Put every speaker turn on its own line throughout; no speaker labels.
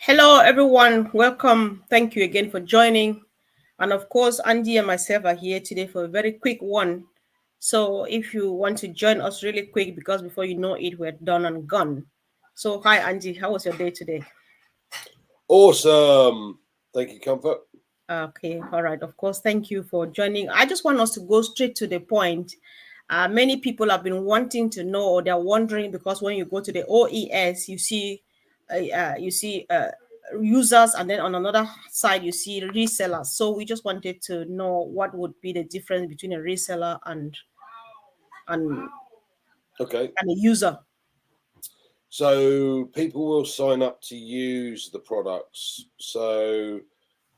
Hello, everyone. Welcome. Thank you again for joining. And of course, Andy and myself are here today for a very quick one. So if you want to join us really quick, because before you know it, we're done and gone. So, hi, Andy. How was your day today?
Awesome. Thank you, Comfort.
Okay, all right. Of course, thank you for joining. I just want us to go straight to the point. Many people have been wanting to know, or they're wondering, because when you go to the OES, you see users, and then on another side you see resellers. So we just wanted to know what would be the difference between a reseller and
Okay.
and a user.
So people will sign up to use the products. So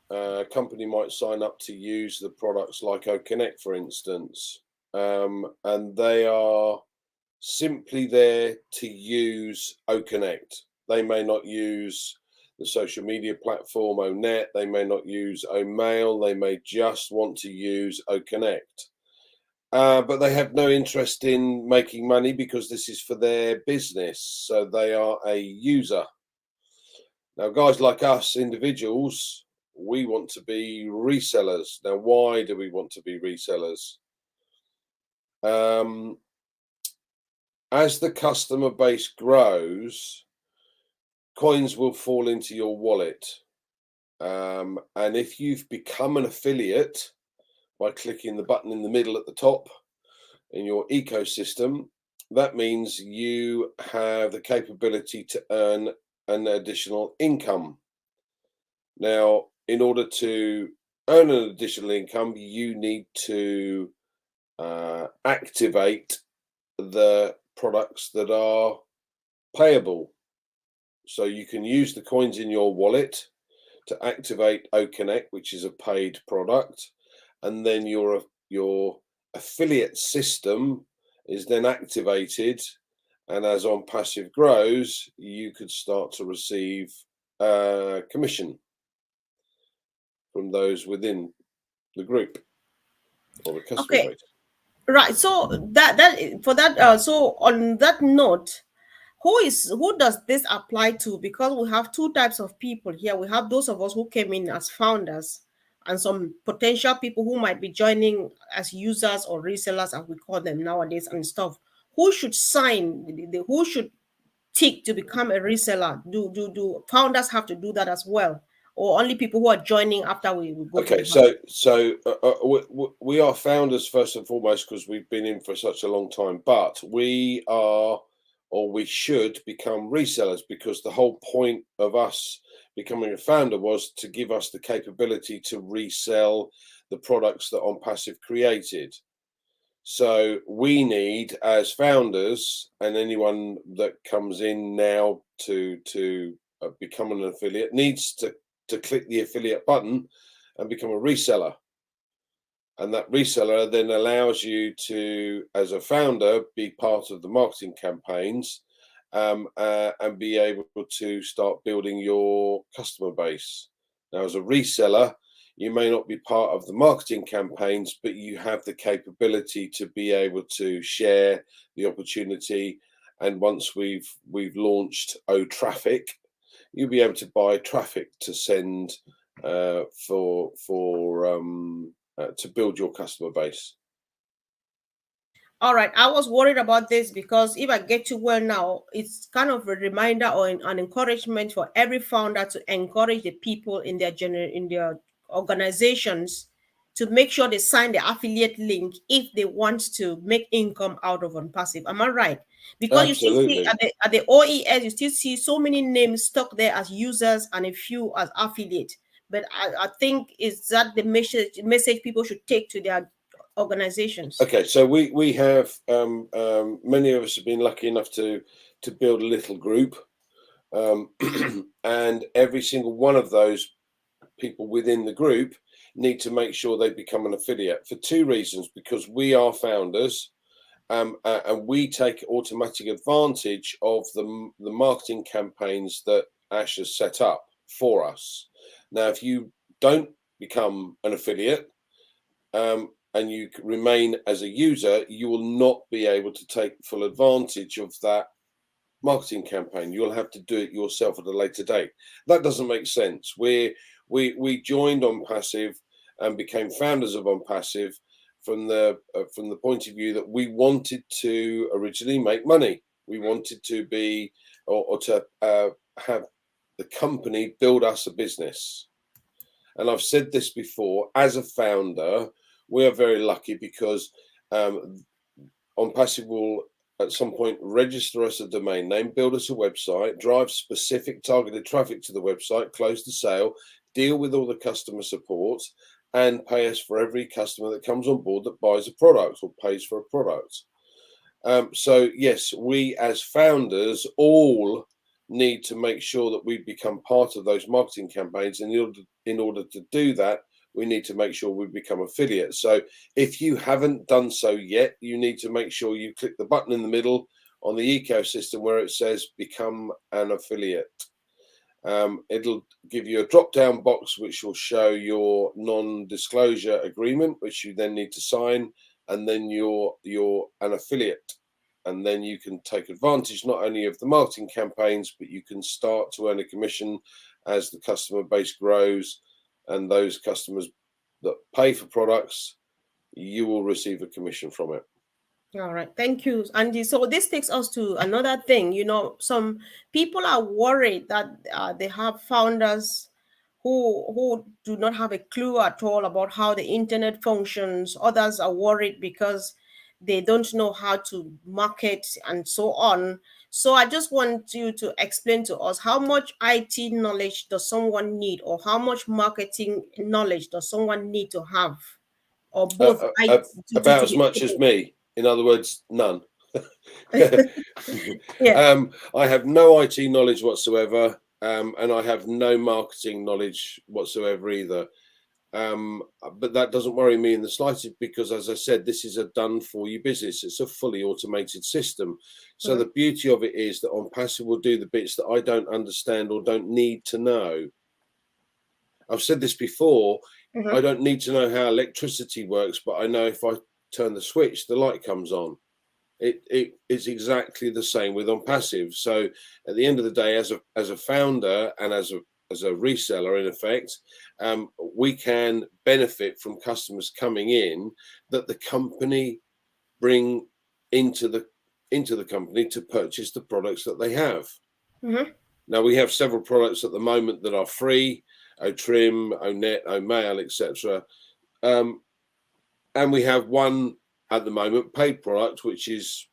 a company might sign up to use the products like OConnect, for instance, and they are simply there to use OConnect. They may not use the social media platform ONET. They may not use OMail. They may just want to use OConnect. But they have no interest in making money because this is for their business. So they are a user. Now, guys like us, individuals, we want to be resellers. Now, why do we want to be resellers? Um, as the customer base grows, coins will fall into your wallet. And if you've become an affiliate by clicking the button in the middle at the top, in your ecosystem, that means you have the capability to earn an additional income. Now, in order to earn an additional income, you need to activate the products that are payable. So you can use the coins in your wallet to activate OConnect, which is a paid product, and then your affiliate system is then activated, and as ONPASSIVE grows, you could start to receive commission from those within the group or the customer
Okay,
base.
right. So that for that. So on that note, who does this apply to? Because we have two types of people here. We have those of us who came in as founders, and some potential people who might be joining as users or resellers, as we call them nowadays, and stuff. Who should sign? Who should tick to become a reseller? Do founders have to do that as well, or only people who are joining after we go to the
Okay,
house?
we are founders first and foremost because we've been in for such a long time, but we are or we should become resellers because the whole point of us becoming a founder was to give us the capability to resell the products that OnPassive created. So we need, as founders, and anyone that comes in now to become an affiliate needs to click the affiliate button and become a reseller. And that reseller then allows you to, as a founder, be part of the marketing campaigns and be able to start building your customer base. Now, as a reseller, you may not be part of the marketing campaigns, but you have the capability to be able to share the opportunity. And once we've launched O Traffic, you'll be able to buy traffic to send to build your customer base.
All right, I was worried about this because if I get you well now, it's kind of a reminder or an encouragement for every founder to encourage the people in in their organizations to make sure they sign the affiliate link if they want to make income out of OnPassive. Am I right? Because you still see
Absolutely.
at the OES, you still see so many names stuck there as users and a few as affiliate. But I think is that the message people should take to their organizations.
Okay, so we have many of us have been lucky enough to build a little group, um, and every single one of those people within the group need to make sure they become an affiliate for two reasons: because we are founders, and we take automatic advantage of the marketing campaigns that Ash has set up for us. Now, if you don't become an affiliate, and you remain as a user, you will not be able to take full advantage of that marketing campaign. You'll have to do it yourself at a later date. That doesn't make sense. We joined ONPASSIVE and became founders of ONPASSIVE from the point of view that we wanted to originally make money. We wanted to be or to have the company build us a business. And I've said this before, as a founder, we are very lucky because ONPASSIVE will at some point register us a domain name, build us a website, drive specific targeted traffic to the website, close the sale, deal with all the customer support, and pay us for every customer that comes on board that buys a product or pays for a product. So yes, we as founders all need to make sure that we become part of those marketing campaigns. And in order to do that, we need to make sure we become affiliates. So if you haven't done so yet, you need to make sure you click the button in the middle on the ecosystem where it says become an affiliate. It'll give you a drop-down box which will show your non-disclosure agreement, which you then need to sign, and then you're an affiliate. And then you can take advantage not only of the marketing campaigns, but you can start to earn a commission as the customer base grows, and those customers that pay for products, you will receive a commission from it.
All right, thank you, Andy. So this takes us to another thing. Some people are worried that they have founders who do not have a clue at all about how the internet functions. Others are worried because they don't know how to market and so on. So I just want you to explain to us, how much IT knowledge does someone need, or how much marketing knowledge does someone need to have, or both
About
to
as
be
much as me. In other words, none.
yeah.
I have no IT knowledge whatsoever, and I have no marketing knowledge whatsoever either. But that doesn't worry me in the slightest, because, as I said, this is a done-for-you business. It's a fully automated system. So the beauty of it is that ONPASSIVE will do the bits that I don't understand or don't need to know. I've said this before. I don't need to know how electricity works, but I know if I turn the switch, the light comes on. It is exactly the same with ONPASSIVE. So at the end of the day, as a founder and as a reseller, in effect, we can benefit from customers coming in that the company bring into the company to purchase the products that they have. Now, we have several products at the moment that are free: OTrim, ONet, OMail, etc. And we have one at the moment, paid product, which is,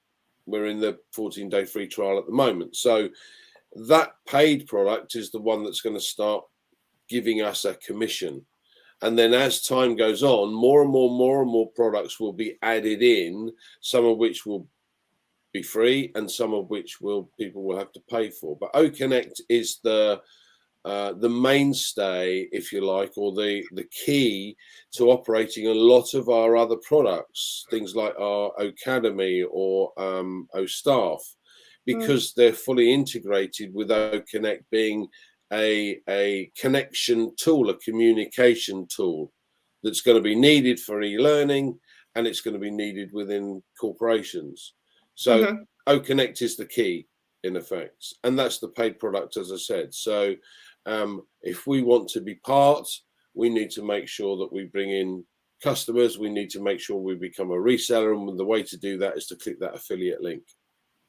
we're in the 14-day free trial at the moment. So that paid product is the one that's going to start giving us a commission. And then as time goes on, more and more products will be added in, some of which will be free and some of which people will have to pay for. But OConnect is the mainstay, if you like, or the key to operating a lot of our other products, things like our Academy or OStaff, because they're fully integrated, with OConnect being a connection tool, a communication tool that's going to be needed for e-learning, and it's going to be needed within corporations. So OConnect is the key, in effect, and that's the paid product, as I said. So if we want to be part, we need to make sure that we bring in customers. We need to make sure we become a reseller, and the way to do that is to click that affiliate link.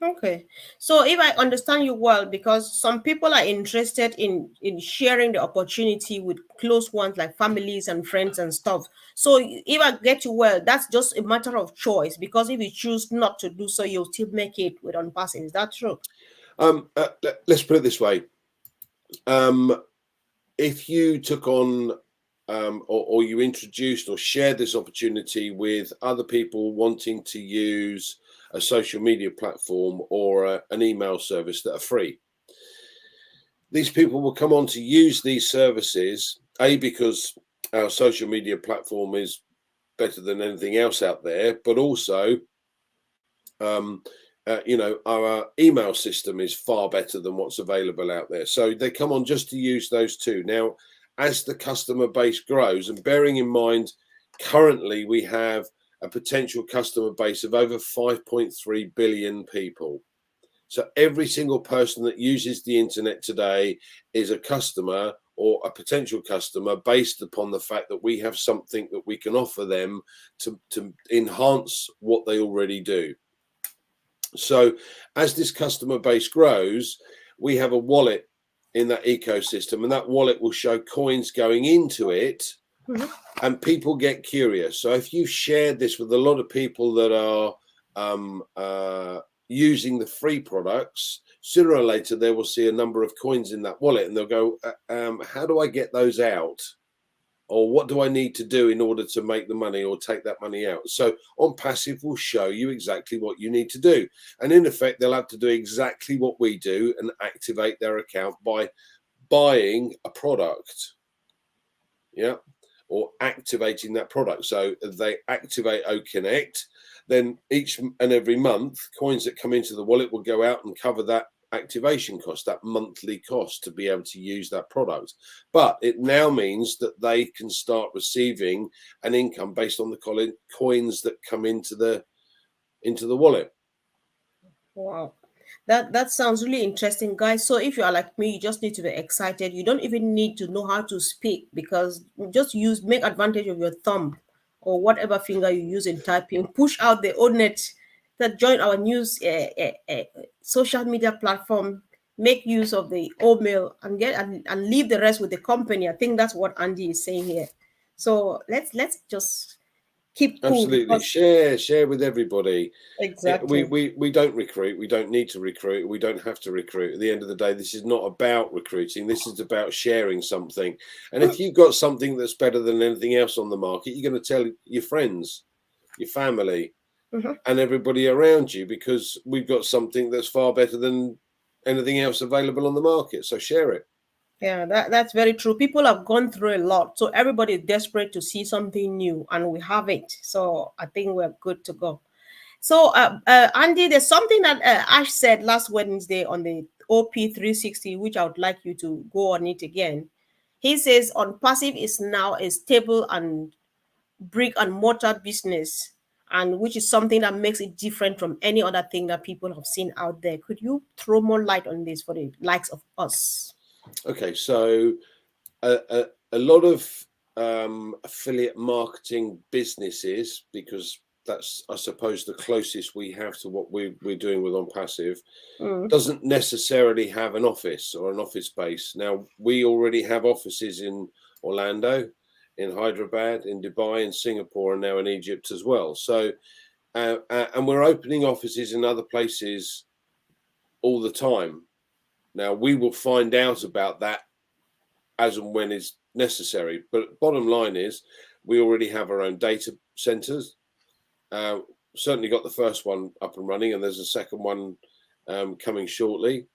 Okay, so if I understand you well, because some people are interested in sharing the opportunity with close ones like families and friends and stuff. So if I get you well, that's just a matter of choice, because if you choose not to do so, you'll still make it with ONPASSIVE. Is that true?
Let's put it this way. If you took on or you introduced or shared this opportunity with other people wanting to use a social media platform or an email service that are free, these people will come on to use these services, because our social media platform is better than anything else out there, but also our email system is far better than what's available out there. So they come on just to use those two. Now, as the customer base grows, and bearing in mind, currently we have a potential customer base of over 5.3 billion people. So every single person that uses the internet today is a customer or a potential customer based upon the fact that we have something that we can offer them to enhance what they already do. So as this customer base grows, we have a wallet in that ecosystem, and that wallet will show coins going into it, and people get curious. So if you've shared this with a lot of people that are using the free products, sooner or later they will see a number of coins in that wallet, and they'll go, how do I get those out? Or what do I need to do in order to make the money or take that money out? So ONPASSIVE will show you exactly what you need to do. And in effect, they'll have to do exactly what we do and activate their account by buying a product. Yeah. Or activating that product. So they activate OConnect, then each and every month, coins that come into the wallet will go out and cover that activation cost, that monthly cost to be able to use that product. But it now means that they can start receiving an income based on the coins that come into the wallet.
Wow. That sounds really interesting, guys. So if you are like me, you just need to be excited. You don't even need to know how to speak, because just make advantage of your thumb or whatever finger you use in typing. Push out the onet that join our news social media platform. Make use of the mail and and leave the rest with the company. I think that's what Andy is saying here. So let's just keep cool,
Absolutely.
because
Share with everybody.
exactly.
We don't recruit. We don't need to recruit. We don't have to recruit. At the end of the day, this is not about recruiting. This is about sharing something. And if you've got something that's better than anything else on the market, you're going to tell your friends, your family, and everybody around you, because we've got something that's far better than anything else available on the market. So share it.
Yeah, that's very true. People have gone through a lot, so everybody is desperate to see something new, and we have it. So I think we're good to go. So, Andy, there's something that Ash said last Wednesday on the OP 360, which I would like you to go on it again. He says on passive is now a stable and brick and mortar business, and which is something that makes it different from any other thing that people have seen out there. Could you throw more light on this for the likes of us?
Okay, so a lot of affiliate marketing businesses, because that's, I suppose, the closest we have to what we're doing with ONPASSIVE, doesn't necessarily have an office or an office space. Now, we already have offices in Orlando, in Hyderabad, in Dubai, in Singapore, and now in Egypt as well. So, and we're opening offices in other places all the time. Now, we will find out about that as and when is necessary. But bottom line is, we already have our own data centers. Certainly got the first one up and running, and there's a second one coming shortly.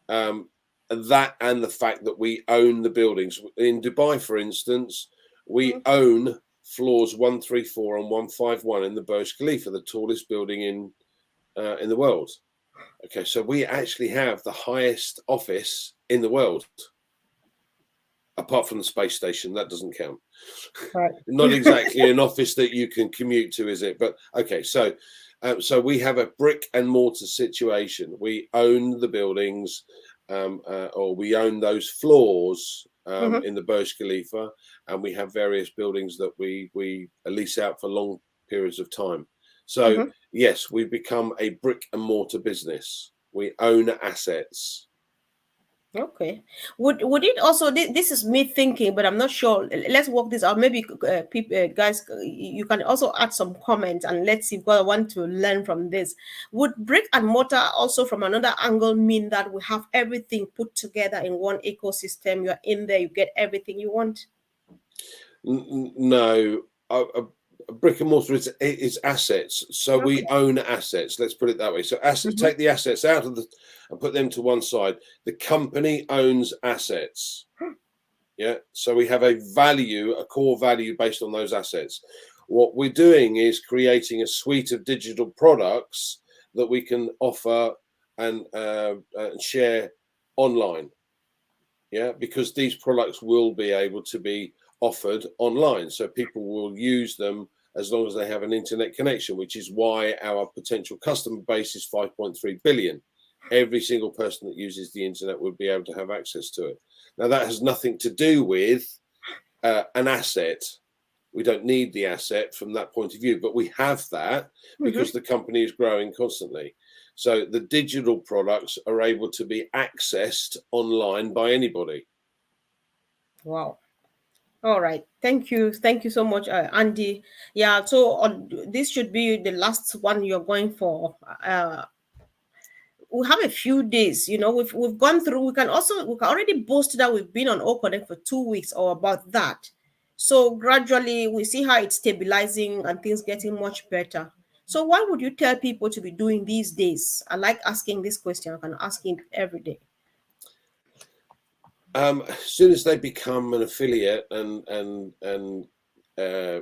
That and the fact that we own the buildings. In Dubai, for instance, we own floors 134 and 151 in the Burj Khalifa, the tallest building in the world. Okay, so we actually have the highest office in the world, apart from the space station. That doesn't count.
Right.
Not exactly an office that you can commute to, is it? But okay, so we have a brick and mortar situation. We own the buildings, or we own those floors in the Burj Khalifa, and we have various buildings that we lease out for long periods of time. So yes, we've become a brick and mortar business. We own assets.
Okay. Would it also, this is me thinking, but I'm not sure. Let's work this out. Maybe people, guys, you can also add some comments, and let's see what I want to learn from this. Would brick and mortar also, from another angle, mean that we have everything put together in one ecosystem? You're in there, you get everything you want.
No, a brick and mortar is assets. So we own assets. Let's put it that way. So assets, take the assets out of and put them to one side. The company owns assets. Yeah. So we have a core value based on those assets. What we're doing is creating a suite of digital products that we can offer and share online. Yeah, because these products will be able to be offered online, so people will use them as long as they have an internet connection, which is why our potential customer base is 5.3 billion. Every single person that uses the internet would be able to have access to it. Now, that has nothing to do with an asset. We don't need the asset from that point of view, but we have that because
Hmm.
the company is growing constantly. So the digital products are able to be accessed online by anybody.
Wow. All right. Thank you. Thank you so much, Andy. Yeah. So on this should be the last one you're going for. We have a few days. We've gone through. We can already boast that we've been on O Connect for 2 weeks or about that. So gradually we see how it's stabilizing and things getting much better. So what would you tell people to be doing these days? I like asking this question. I can ask it every day.
As soon as they become an affiliate and uh,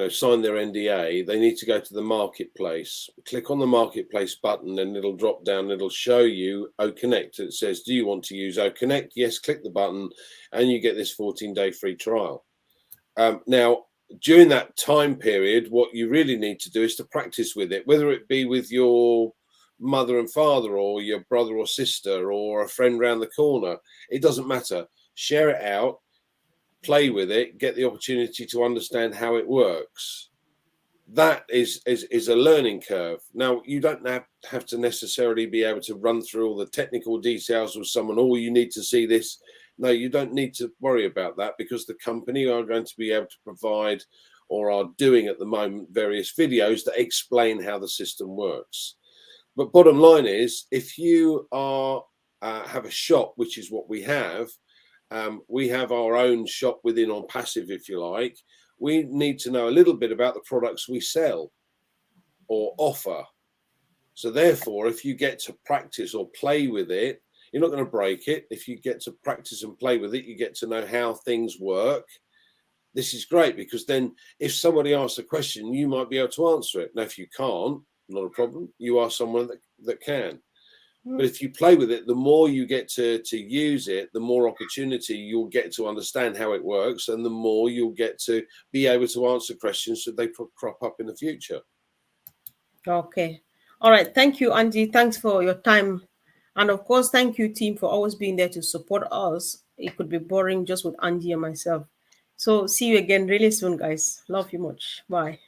sign their NDA, they need to go to the marketplace. Click on the marketplace button, and it'll drop down. And it'll show you O Connect. It says, "Do you want to use O Connect?" Yes. Click the button, and you get this 14-day free trial. Now, during that time period, what you really need to do is to practice with it, whether it be with your mother and father, or your brother or sister, or a friend round the corner. It doesn't matter. Share it out, play with it, get the opportunity to understand how it works. That is a learning curve. Now, you don't have to necessarily be able to run through all the technical details with someone. Oh, you need to see this. No, you don't need to worry about that, because the company are going to be able to provide, or are doing at the moment, various videos that explain how the system works. But bottom line is, if you are have a shop, which is what we have our own shop within ONPASSIVE, if you like. We need to know a little bit about the products we sell or offer. So therefore, if you get to practice or play with it, you're not going to break it. If you get to practice and play with it, you get to know how things work. This is great, because then if somebody asks a question, you might be able to answer it. Now, if you can't, not a problem. You are someone that can. But if you play with it, the more you get to use it, the more opportunity you'll get to understand how it works, and the more you'll get to be able to answer questions should they crop up in the future.
Okay. All right. Thank you, Andy. Thanks for your time. And of course, thank you, team, for always being there to support us. It could be boring just with Andy and myself. So, see you again really soon, guys. Love you much. Bye.